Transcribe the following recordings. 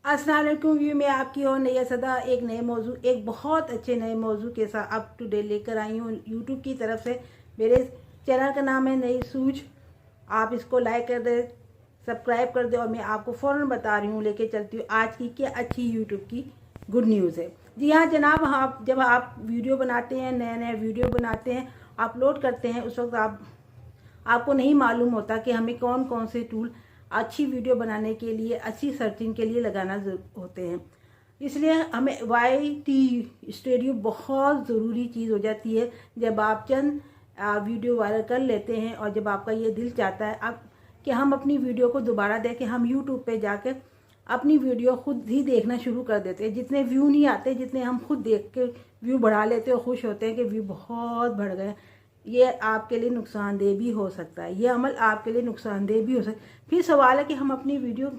अस्सलाम वालेकुम व्यू में आपकी हो नैया सदा एक नए मौजू एक बहुत अच्छे नए मौजू के साथ अप टू डेट लेकर आई हूँ यूट्यूब की तरफ से। मेरे चैनल का नाम है नई सूझ। आप इसको लाइक कर दे, सब्सक्राइब कर दे और मैं आपको फ़ौरन बता रही हूँ, लेके चलती हूँ आज की क्या अच्छी यूट्यूब की गुड न्यूज़ है। जी हाँ जनाब, आप जब आप वीडियो बनाते हैं, नया नया वीडियो बनाते हैं, अपलोड करते हैं, उस वक्त आपको नहीं मालूम होता कि हमें कौन कौन से टूल अच्छी वीडियो बनाने के लिए, अच्छी सर्चिंग के लिए लगाना होते हैं। इसलिए हमें YT स्टूडियो बहुत ज़रूरी चीज़ हो जाती है। जब आप चंद वीडियो वायरल कर लेते हैं और जब आपका ये दिल चाहता है आप कि हम अपनी वीडियो को दोबारा देखें, हम YouTube पे जाकर अपनी वीडियो खुद ही देखना शुरू कर देते हैं। जितने व्यू नहीं आते, जितने हम खुद देख के व्यू बढ़ा लेते हैं और खुश होते हैं कि व्यू बहुत बढ़ गए, ये आपके लिए नुकसानदेह भी हो सकता है। ये अमल आपके लिए नुकसानदेह भी हो सकता है। फिर सवाल है कि हम अपनी वीडियो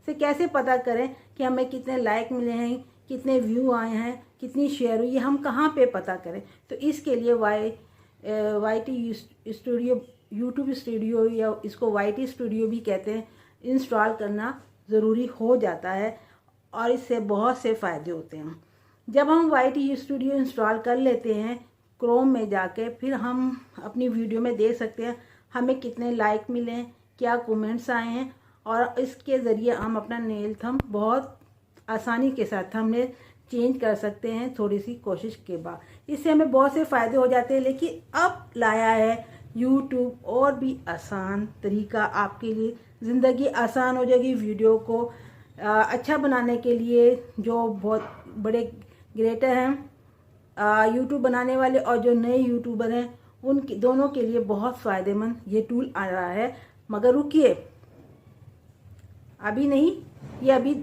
से कैसे पता करें कि हमें कितने लाइक मिले हैं, कितने व्यू आए हैं, कितनी शेयर हुई, ये हम कहाँ पे पता करें। तो इसके लिए YT स्टूडियो, यूट्यूब स्टूडियो या इसको YT स्टूडियो भी कहते हैं, इंस्टॉल करना ज़रूरी हो जाता है और इससे बहुत से फ़ायदे होते हैं। जब हम YT स्टूडियो इंस्टॉल कर लेते हैं क्रोम में जाके, फिर हम अपनी वीडियो में देख सकते हैं हमें कितने लाइक मिले हैं, क्या कमेंट्स आए हैं, और इसके ज़रिए हम अपना नेल थंब बहुत आसानी के साथ थंबनेल चेंज कर सकते हैं थोड़ी सी कोशिश के बाद। इससे हमें बहुत से फ़ायदे हो जाते हैं। लेकिन अब लाया है यूट्यूब और भी आसान तरीका, आपके लिए ज़िंदगी आसान हो जाएगी। वीडियो को अच्छा बनाने के लिए जो बहुत बड़े क्रिएटर हैं यूट्यूब बनाने वाले और जो नए यूट्यूबर हैं, उनके दोनों के लिए बहुत फ़ायदेमंद ये टूल आ रहा है। मगर रुकिए, अभी नहीं, ये अभी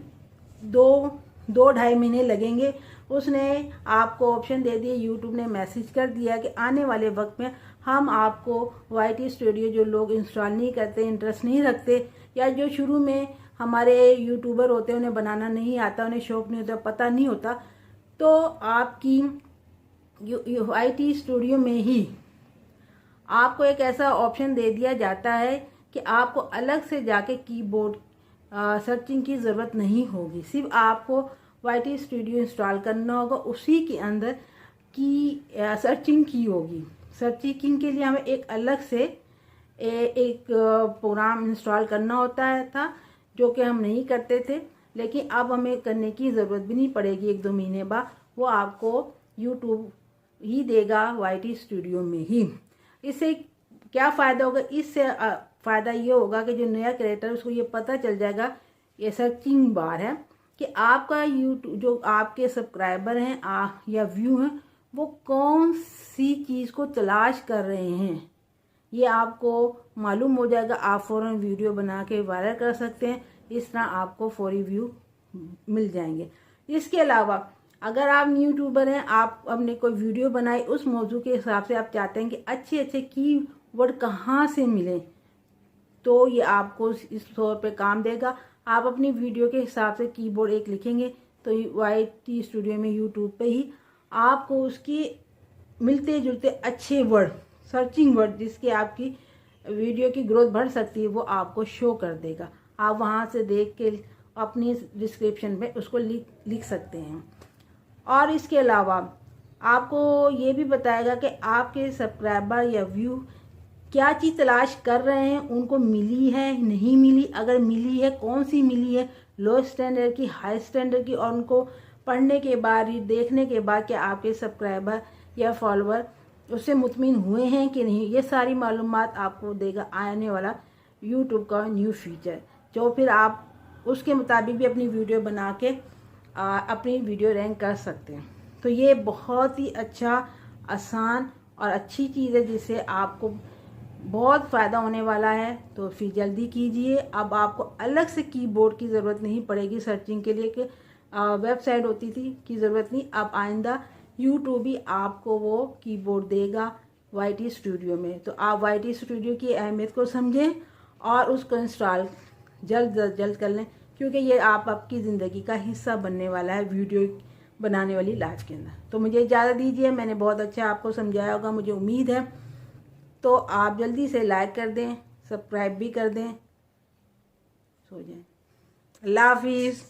दो ढाई महीने लगेंगे। उसने आपको ऑप्शन दे दिए, यूट्यूब ने मैसेज कर दिया कि आने वाले वक्त में हम आपको YT स्टूडियो, जो लोग इंस्टॉल नहीं करते, इंटरेस्ट नहीं रखते, या जो शुरू में हमारे यूट्यूबर होते हैं उन्हें बनाना नहीं आता, उन्हें शौक नहीं होता, पता नहीं होता, तो आपकी YT स्टूडियो में ही आपको एक ऐसा ऑप्शन दे दिया जाता है कि आपको अलग से जाके कीबोर्ड सर्चिंग की ज़रूरत नहीं होगी। सिर्फ आपको YT स्टूडियो इंस्टॉल करना होगा, उसी के अंदर की सर्चिंग की होगी। सर्चिंग के लिए हमें एक अलग से एक प्रोग्राम इंस्टॉल करना होता था, जो कि हम नहीं करते थे। लेकिन अब हमें करने की ज़रूरत भी नहीं पड़ेगी। एक दो महीने बाद वो आपको यूट्यूब ही देगा YT स्टूडियो में ही। इससे क्या फ़ायदा होगा? इससे फ़ायदा ये होगा कि जो नया क्रिएटर उसको ये पता चल जाएगा, ये सर्चिंग बार है, कि आपका यूट्यूब, जो आपके सब्सक्राइबर हैं या व्यू हैं, वो कौन सी चीज़ को तलाश कर रहे हैं, ये आपको मालूम हो जाएगा। आप फ़ौरन वीडियो बना के वायरल कर सकते हैं। इस तरह आपको फौरी व्यू मिल जाएंगे। इसके अलावा अगर आप यूट्यूबर हैं, आप अपने कोई वीडियो बनाए, उस मौजू के हिसाब से आप चाहते हैं कि अच्छे अच्छे कीवर्ड कहाँ से मिलें, तो ये आपको इस तौर पे काम देगा। आप अपनी वीडियो के हिसाब से कीबोर्ड एक लिखेंगे तो YT स्टूडियो में यूट्यूब पे ही आपको उसकी मिलते जुलते अच्छे वर्ड, सर्चिंग वर्ड, जिसके आपकी वीडियो की ग्रोथ बढ़ सकती है, वो आपको शो कर देगा। आप वहाँ से देख के अपनी डिस्क्रिप्शन में उसको लिख सकते हैं। और इसके अलावा आपको ये भी बताएगा कि आपके सब्सक्राइबर या व्यू क्या चीज़ तलाश कर रहे हैं, उनको मिली है नहीं मिली, अगर मिली है कौन सी मिली है, लो स्टैंडर्ड की, हाई स्टैंडर्ड की, और उनको पढ़ने के बाद, देखने के बाद क्या आपके सब्सक्राइबर या फॉलोअर उससे मुतमिन हुए हैं कि नहीं, ये सारी मालूमात आपको देगा आने वाला यूट्यूब का न्यू फीचर, जो फिर आप उसके मुताबिक भी अपनी वीडियो बना के अपनी वीडियो रैंक कर सकते हैं। तो ये बहुत ही अच्छा, आसान और अच्छी चीज़ है, जिससे आपको बहुत फ़ायदा होने वाला है। तो फिर जल्दी कीजिए। अब आपको अलग से कीबोर्ड की ज़रूरत नहीं पड़ेगी सर्चिंग के लिए, कि वेबसाइट होती थी की ज़रूरत नहीं। अब आइंदा यूट्यूब ही आपको वो कीबोर्ड देगा YT स्टूडियो में। तो आप YT स्टूडियो की अहमियत को समझें और उसको इंस्टॉल जल्द कर लें, क्योंकि ये आपकी ज़िंदगी का हिस्सा बनने वाला है वीडियो बनाने वाली लाइफ के अंदर। तो मुझे इजाज़त दीजिए। मैंने बहुत अच्छा आपको समझाया होगा, मुझे उम्मीद है। तो आप जल्दी से लाइक कर दें, सब्सक्राइब भी कर दें। सो जाएं। अल्लाह हाफिज़।